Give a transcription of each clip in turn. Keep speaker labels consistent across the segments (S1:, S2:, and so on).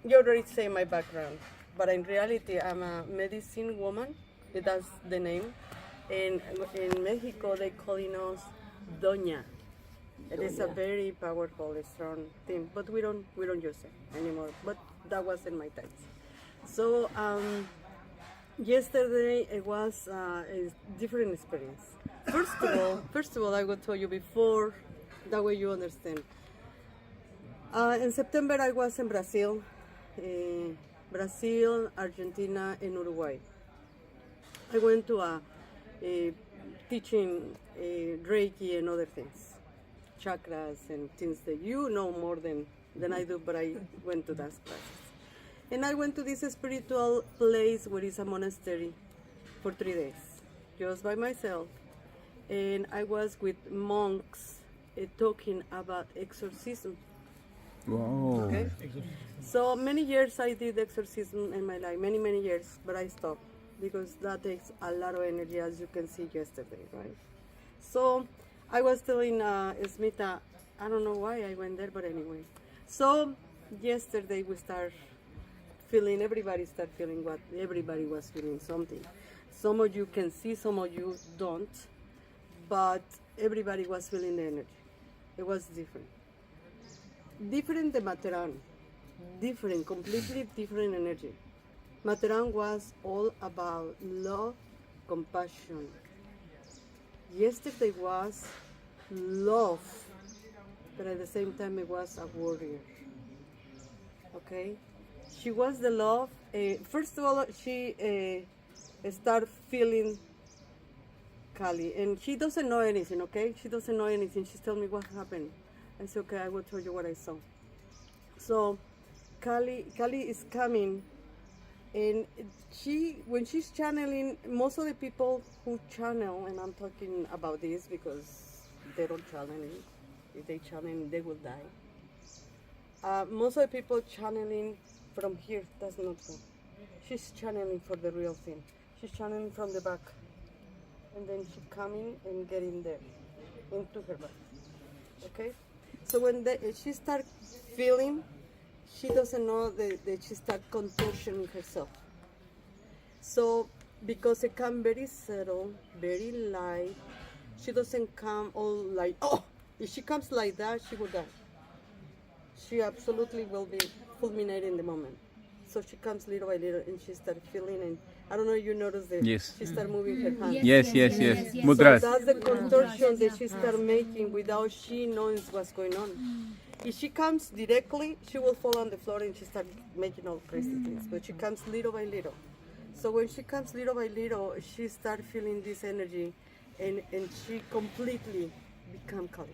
S1: you already say my background, but in reality, I'm a medicine woman. That's the name. And in Mexico, they calling us Doña. It is a very powerful, strong thing, but we don't use it anymore. But that wasn't my time. So yesterday it was a different experience. First of all, I will tell you before, that way you understand. In September, I was in Brazil, Brazil, Argentina, and Uruguay. I went to a teaching Reiki and other things, chakras and things that you know more than I do, but I went to those classes. And I went to this spiritual place where it's a monastery for 3 days, just by myself. And I was with monks talking about exorcism.
S2: Wow.
S1: Okay? So many years I did exorcism in my life, many years, but I stopped because that takes a lot of energy, as you can see yesterday, right? So I was telling Smita, I don't know why I went there, but anyway. So yesterday we everybody started feeling what everybody was feeling something. Some of you can see, some of you don't, but everybody was feeling the energy. It was different. Different than Materan. Different, completely different energy. Materan was all about love, compassion. Yesterday was love, but at the same time it was a warrior. Okay? She was the love. First of all, she started feeling Kali, and she doesn't know anything, okay? She doesn't know anything. She's telling me what happened. I said, okay, I will tell you what I saw. So, Kali is coming, and when she's channeling, most of the people who channel, and I'm talking about this because they don't channel it. If they channel, they will die. Most of the people channeling from here does not go. She's channeling for the real thing. She's channeling from the back, and then she coming and getting there into her back. Okay, so when she start feeling, she doesn't know that she start contortioning herself. So because it come very subtle, very light, she doesn't come all like, oh, if she comes like that, she will die. She absolutely will be fulminated in the moment. So she comes little by little and she starts feeling, and I don't know if you notice that
S2: Yes.
S1: she starts moving her hands.
S2: Yes.
S1: So
S2: Mudras.
S1: that's the contortion that she starts making without she knowing what's going on. If she comes directly, she will fall on the floor and she starts making all crazy things. But she comes little by little. So when she comes little by little, she starts feeling this energy, and she completely become Kali.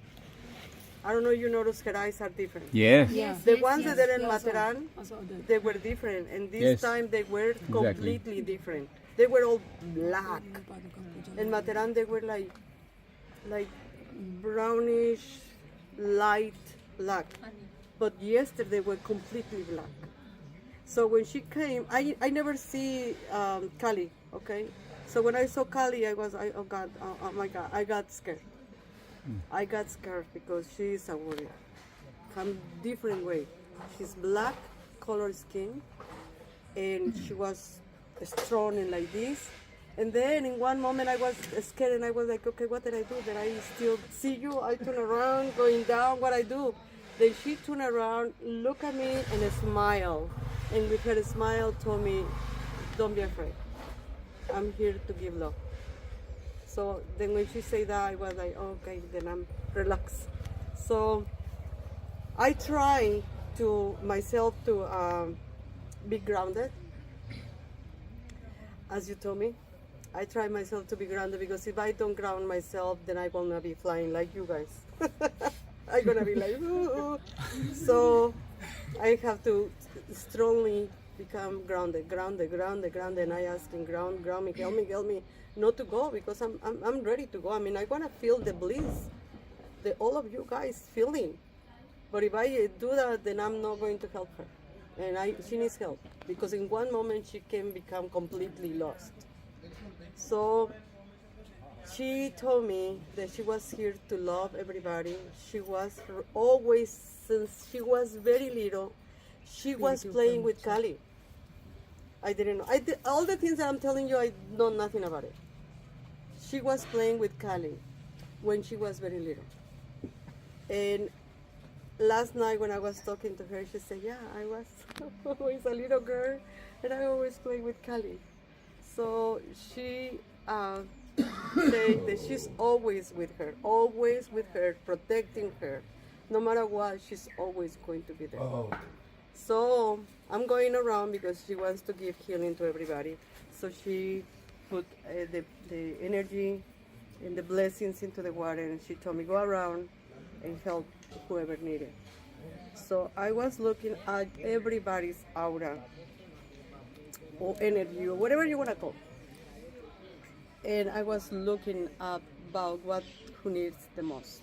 S1: I don't know, you notice her eyes are different.
S2: Yes.
S1: The ones that are in Materan, they were different, and this
S2: Yes.
S1: time they were completely different. They were all black. In Materan, they were like brownish, light black. But yesterday they were completely black. So when she came, I never see Kali, okay? So when I saw Kali, oh God, oh my God, I got scared. I got scared because she is a warrior. Come different way. She's black, color skin, and she was strong and like this. And then in one moment I was scared and I was like, okay, what did I do? Did I still see you? I turn around, going down, what I do? Then she turned around, look at me and smile. And with her smile told me, don't be afraid. I'm here to give love. So then when she said that, I was like, okay, then I'm relaxed. So I try to myself to be grounded, as you told me. I try myself to be grounded because if I don't ground myself, then I will not be flying like you guys. I'm gonna be like, ooh. So I have to strongly become grounded, and I ask him, ground me, help me, not to go because I'm ready to go. I mean, I wanna feel the bliss that all of you guys feeling. But if I do that, then I'm not going to help her, and she needs help because in one moment she can become completely lost. So she told me that she was here to love everybody. She was always, since she was very little, she was playing with Kali. I didn't know. All the things that I'm telling you, I know nothing about it. She was playing with Kali when she was very little. And last night when I was talking to her, she said, yeah, I was always a little girl and I always play with Kali. So she said that she's always with her, protecting her. No matter what, she's always going to be there. So I'm going around because she wants to give healing to everybody. So she put the energy and the blessings into the water, and she told me go around and help whoever needed. So I was looking at everybody's aura or energy or whatever you want to call it. And I was looking up about who needs the most.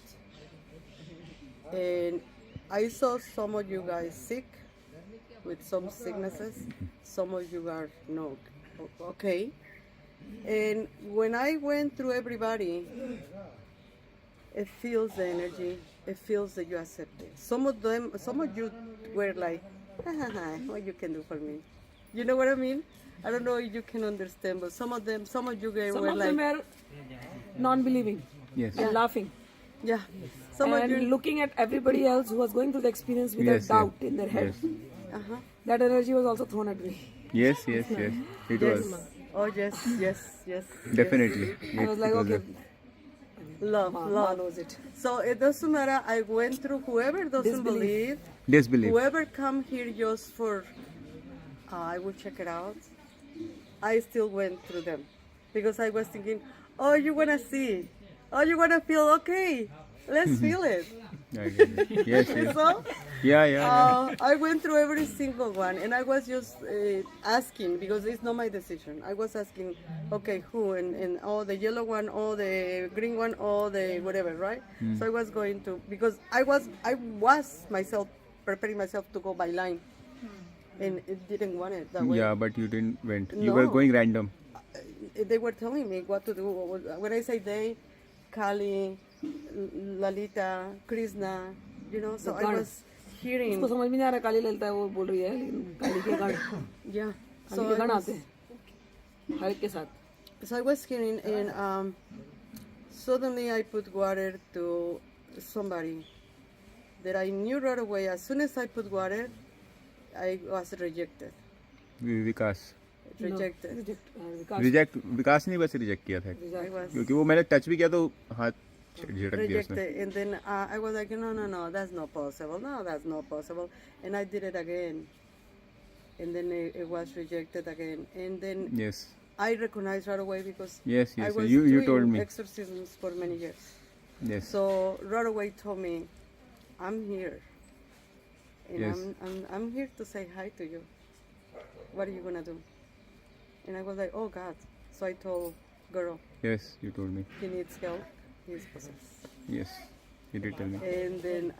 S1: And I saw some of you guys sick with some sicknesses. Some of you are no okay. And when I went through everybody, it feels the energy. It feels that you accept it. Some of you were like, what you can do for me? You know what I mean? I don't know if you can understand, but some of you
S3: Some
S1: were
S3: of
S1: like,
S3: them were non-believing,
S2: Yes.
S3: and laughing,
S1: yeah. Some of
S3: and
S1: you,
S3: looking at everybody else who was going through the experience with
S2: Yes,
S3: a doubt
S2: yes.
S3: in their head.
S2: Yes.
S1: uh-huh.
S3: That energy was also thrown at me.
S2: Yes, yes, yes. It
S1: Yes.
S2: was.
S1: Oh yes, yes.
S2: Definitely.
S3: I was like,
S2: it
S3: okay,
S1: Love,
S3: Ma
S1: love.
S3: knows it.
S1: So it doesn't matter. I went through whoever doesn't believe,
S2: Disbelief.
S1: whoever come here just for, I will check it out. I still went through them because I was thinking, oh, you wanna see, oh, you wanna feel, okay, let's feel it.
S2: I get it. Yes, yes.
S1: So
S2: Yeah.
S1: I went through every single one, and I was just asking because it's not my decision. I was asking, okay, who, and oh, the yellow one, or the green one, or the whatever, right? So I was going to, because I was myself preparing myself to go by line, and it didn't want it that way.
S2: Yeah, but you didn't went. You were
S1: No.
S2: going random.
S1: They were telling me what to do. When I say they, Kali, Lalita, Krishna, you know, so I was hearing.
S3: उसको समझ में नहीं आ रहा काली ललिता है वो बोल रही है लेकिन काली के गण
S1: Yeah.
S3: काली के गण आते हैं हर एक के साथ.
S1: So I was hearing, and suddenly I put water to somebody that I knew right away. As soon as I put water, I was rejected.
S2: Vikas.
S1: Rejected.
S2: विकास नहीं बस रिजेक्ट किया था
S1: I was
S2: क्योंकि वो मैंने टच भी किया तो हाथ झटक दिया उसने.
S1: rejected, and then I was like, no, that's not possible. No, that's not possible. And I did it again, and then it was rejected again, and then
S2: Yes.
S1: I recognized right away because
S2: Yes,
S1: I
S2: yes.
S1: was
S2: You
S1: doing
S2: told me.
S1: exorcisms for many years.
S2: Yes.
S1: So right away told me, I'm here, and
S2: Yes.
S1: I'm here to say hi to you. What are you gonna do? And I was like, oh God. So I told girl,
S2: Yes, you told me.
S1: he needs help. He's possessed.
S2: Yes, you did tell me.
S1: And then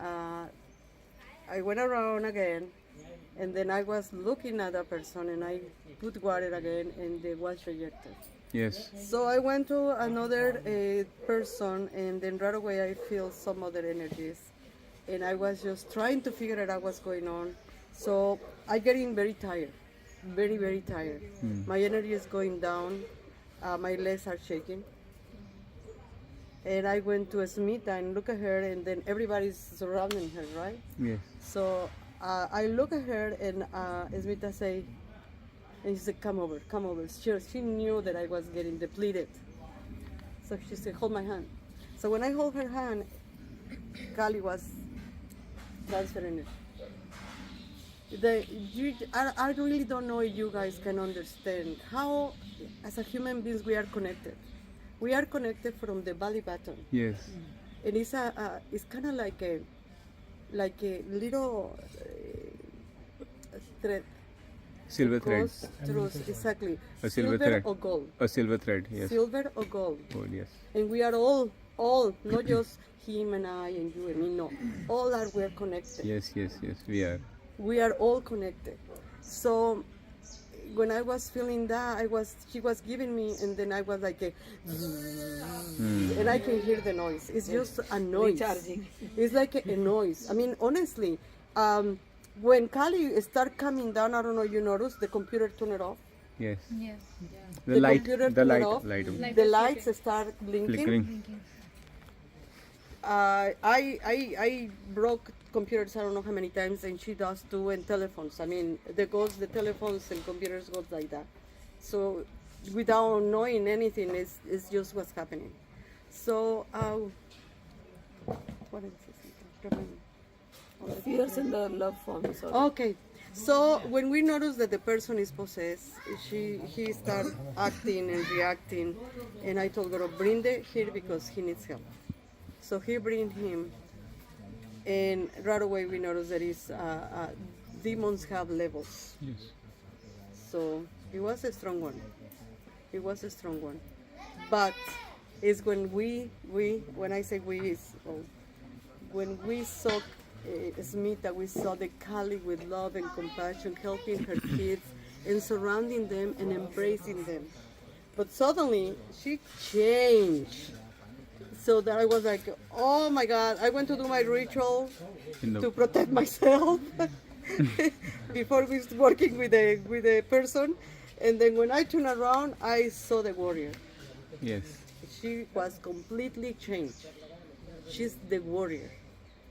S1: I went around again, and then I was looking at that person, and I put water again, and they was rejected.
S2: Yes.
S1: So I went to another person, and then right away I feel some other energies, and I was just trying to figure out what's going on. So I getting very tired, very, very tired. My energy is going down. My legs are shaking. And I went to Smita and look at her, and then everybody's surrounding her, right?
S2: Yes.
S1: So I look at her, and Smita say, and she said, come over, come over. She knew that I was getting depleted. So she said, hold my hand. So when I hold her hand, Kali was transferring it. I really don't know if you guys can understand how, as a human beings, we are connected. We are connected from the belly button,
S2: Yes.
S1: and it's kind of like a little thread.
S2: Silver thread.
S1: Goes through exactly.
S2: A silver thread.
S1: or gold.
S2: A silver thread. Yes.
S1: Silver or gold.
S2: Gold. Yes.
S1: And we are all, not just him and I and you and me. No, all are we're connected.
S2: Yes. Yes. Yes. We are.
S1: We are all connected. So when I was feeling that, she was giving me, and then I was like, and I can hear the noise. It's just a noise.
S3: Recharging.
S1: It's like a noise. I mean, honestly, when Kali start coming down, I don't know, you notice the computer turn it off.
S2: Yes.
S4: Yes.
S2: The light.
S1: computer
S2: The
S1: turn
S2: light.
S1: it off.
S2: Light.
S1: The lights start blinking.
S2: Flickering.
S1: I broke computers I don't know how many times, and she does too, and telephones. I mean, the telephones and computers goes like that. So without knowing anything, it's just what's happening. So what is this? Remind me.
S3: Fears and the love for me. Sorry.
S1: Okay. So when we notice that the person is possessed, he started acting and reacting, and I told her, bring the here because he needs help. So he bring him, and right away we notice that demons have levels.
S2: Yes.
S1: So it was a strong one. It was a strong one. But it's when when I say we, when we saw Smita, we saw the Kali with love and compassion, helping her kids and surrounding them and embracing them. But suddenly she changed. So that I was like, oh my God, I went to do my ritual to protect myself before we was working with a person. And then when I turned around, I saw the warrior.
S2: Yes.
S1: She was completely changed. She's the warrior.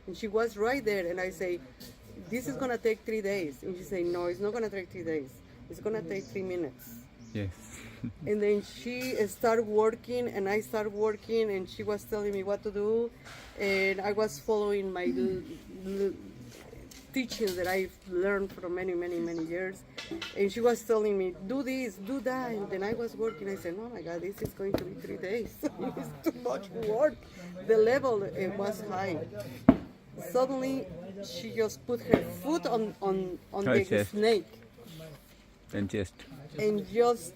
S1: And she was right there, and I say, this is gonna take 3 days. And she say, no, it's not gonna take 3 days. It's gonna take 3 minutes.
S2: Yes.
S1: And then she started working, and I started working, and she was telling me what to do, and I was following my teachings that I've learned from many years. And she was telling me, do this, do that, and then I was working. I said, oh my God, this is going to be 3 days. It's too much work. The level was high. Suddenly, she just put her foot on
S2: Her
S1: the
S2: chest.
S1: snake,
S2: And chest.
S1: and just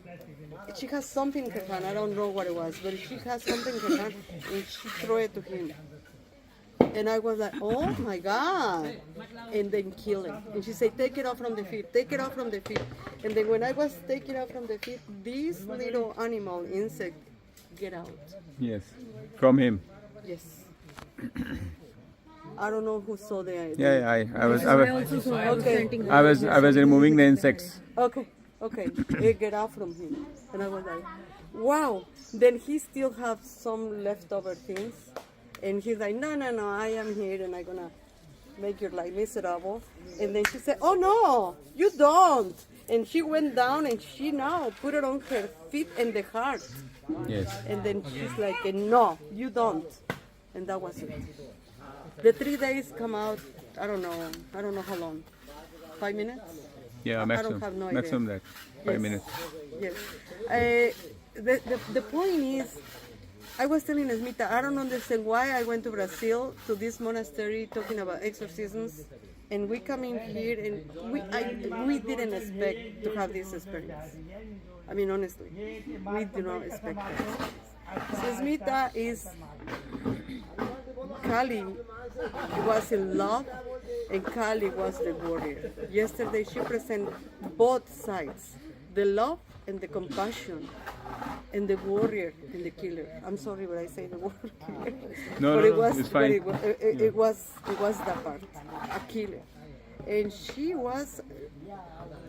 S1: she has something in her hand. I don't know what it was, but she has something in her hand, and she threw it to him. And I was like, oh my God, and then kill him. And she said, take it off from the feet, take it off from the feet. And then when I was taking it off from the feet, this little animal, insect, get out.
S2: Yes. From him.
S1: Yes. I don't know who saw the.
S2: Yeah. I was
S1: Okay.
S2: I was removing the insects.
S1: Okay, get out from him. And I was like, wow. Then he still have some leftover things. And he's like, no, I am here and I'm gonna make your life miserable. And then she said, oh no, you don't. And she went down and she now put it on her feet and the heart.
S2: Yes.
S1: And then she's like, no, you don't. And that was it. The 3 days come out, I don't know how long. 5 minutes?
S2: Yeah, maximum.
S1: have no idea.
S2: Maximum that. 5
S1: Yes.
S2: minutes.
S1: Yes. The point is, I was telling Smita, I don't understand why I went to Brazil, to this monastery, talking about exorcisms, and we come in here and we didn't expect to have this experience. I mean, honestly, we do not expect that. So Smita is, Kali was in love, and Kali was the warrior. Yesterday she presented both sides, the love and the compassion, and the warrior and the killer. I'm sorry when I say the warrior,
S2: No,
S1: but
S2: no,
S1: it was,
S2: it's fine.
S1: it was that part, a killer, and she was.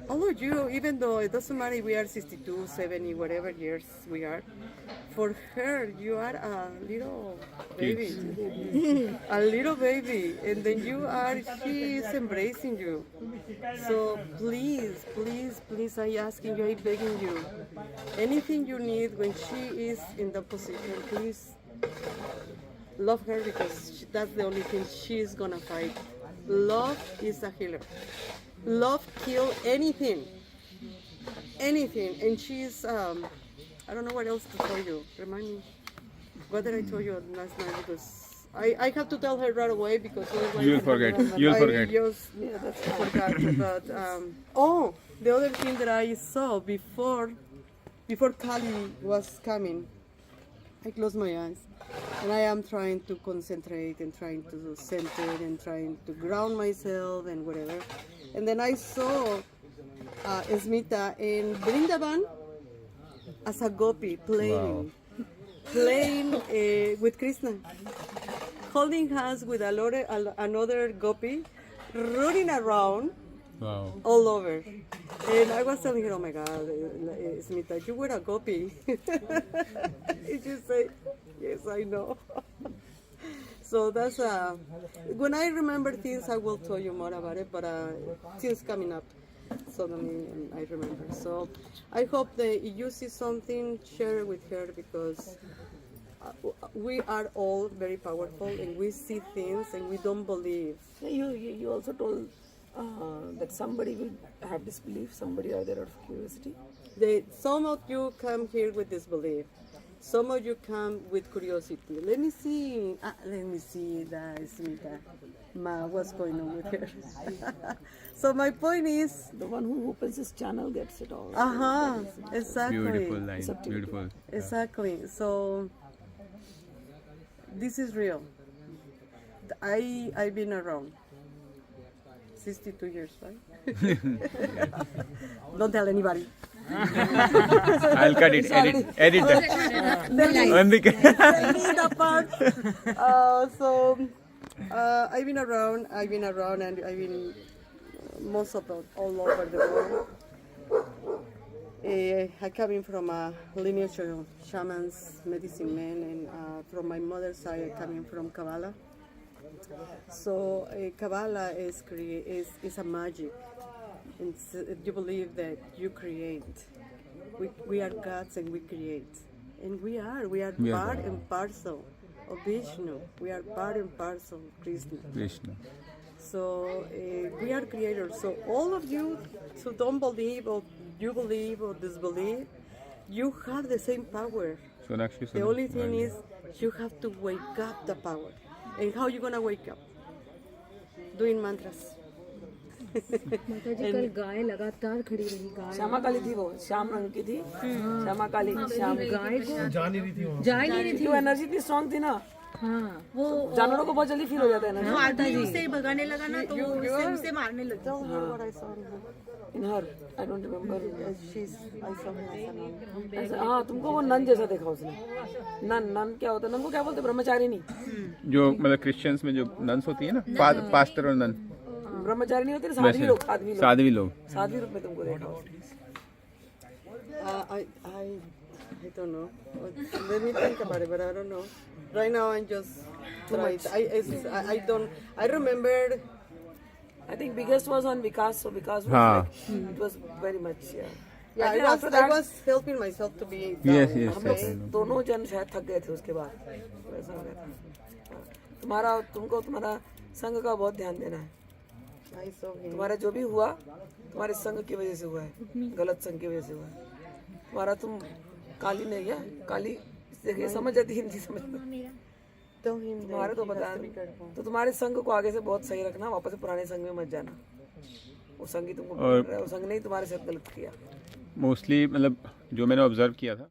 S1: All of you, even though it doesn't matter if we are 62, 70, whatever years we are, for her, you are a little baby. A little baby. And then she is embracing you. So please, I'm asking you, I'm begging you, anything you need when she is in that position, please love her because that's the only thing she's gonna fight. Love is a healer. Love kill anything, and she's I don't know what else to tell you. Remind me, what did I tell you last night? Because I have to tell her right away because otherwise
S2: You'll forget. You'll forget.
S1: I just forgot. But oh, the other thing that I saw before Kali was coming, I closed my eyes. And I am trying to concentrate and trying to center and trying to ground myself and whatever. And then I saw Smita in Vrindavan as a gopi playing with Krishna, holding hands with another gopi running around
S2: Wow.
S1: all over. And I was telling her, oh my God, Smita, you were a gopi. And she said, yes, I know. So that's, when I remember things, I will tell you more about it, but things coming up suddenly and I remember. So I hope that if you see something, share it with her, because we are all very powerful and we see things and we don't believe.
S3: You also told that somebody will have disbelief, somebody are there out of curiosity.
S1: Some of you come here with disbelief. Some of you come with curiosity. Let me see that Smita. What's going on with her? So my point is,
S3: The one who opens his channel gets it all.
S1: exactly.
S2: Beautiful line. Beautiful.
S1: Exactly. So this is real. I've been around 62 years, right? Don't tell anybody.
S2: I'll cut it. Edit that.
S1: Delete that part. I've been around, and I've been most of all over the world. I come in from a lineage of shamans, medicine men, and from my mother's side, I come in from Kabbalah. So Kabbalah is a magic. And you believe that you create. We are gods and we create. And we are part and parcel of Vishnu. We are part and parcel of Krishna.
S2: Krishna.
S1: So we are creators. So all of you who don't believe, or you believe or disbelieve, you have the same power.
S2: Sonakshi,
S1: The only thing is you have to wake up the power. And how you gonna wake up? Doing mantras.
S4: माता जी कल गाय लगातार खड़ी रही गाय
S3: श्यामा काली थी वो, श्याम रंग की थी। श्यामा काली श्याम
S4: गाय को जा नहीं रही थी
S3: वो एनर्जी इतनी स्ट्रांग थी ना,
S4: हाँ वो
S3: जानवरों को बहुत जल्दी फील हो जाता है एनर्जी।
S4: माता जी से भगाने लगा ना तो उसे मारने लगा
S1: Tell her what I saw in her.
S3: In her I don't remember.
S1: I saw her as a nun.
S3: हाँ तुमको वो नन जैसा देखा उसने। नन क्या होता है? नन को क्या बोलते हैं? ब्रह्मचारिणी।
S2: जो मतलब क्रिश्चियंस में जो नन्स होती है ना, पास्टर और नन,
S3: ब्रह्मचारी नहीं होते, साध्वी लोग।
S2: साध्वी लोग।
S3: साध्वी रूप में तुमको देखा उसने।
S1: I don't know. Let me think about it, but I don't know. Right now I'm just trying. I remember.
S3: I think biggest was on Vikas, so Vikas was
S2: हाँ.
S3: like, it was very much, yeah.
S1: Yeah,
S3: I think
S1: I
S3: after that,
S1: was helping myself to be down.
S2: Yes, yes,
S3: हम लोग
S2: yes.
S3: दोनों जन शायद थक गए थे उसके बाद, वैसा हो गया था। तुमको तुम्हारा संघ का बहुत ध्यान देना है।
S1: I saw him.
S3: तुम्हारा जो भी हुआ, तुम्हारे संघ की वजह से हुआ है, गलत संघ की वजह से हुआ है। तुम्हारा तुम काली नहीं है, काली देखिए समझ जाती, हिंदी समझ में।
S1: Tell him
S3: तुम्हारे
S1: that
S3: तो
S1: he
S3: बता
S1: has to be careful.
S3: तो तुम्हारे संघ को आगे से बहुत सही रखना, वापस से पुराने संघ में मत जाना। वो संघ ही तुमको
S2: और-
S3: वो संघ ने ही तुम्हारे साथ गलत किया।
S2: मोस्टली मतलब जो मैंने ऑब्जर्व किया था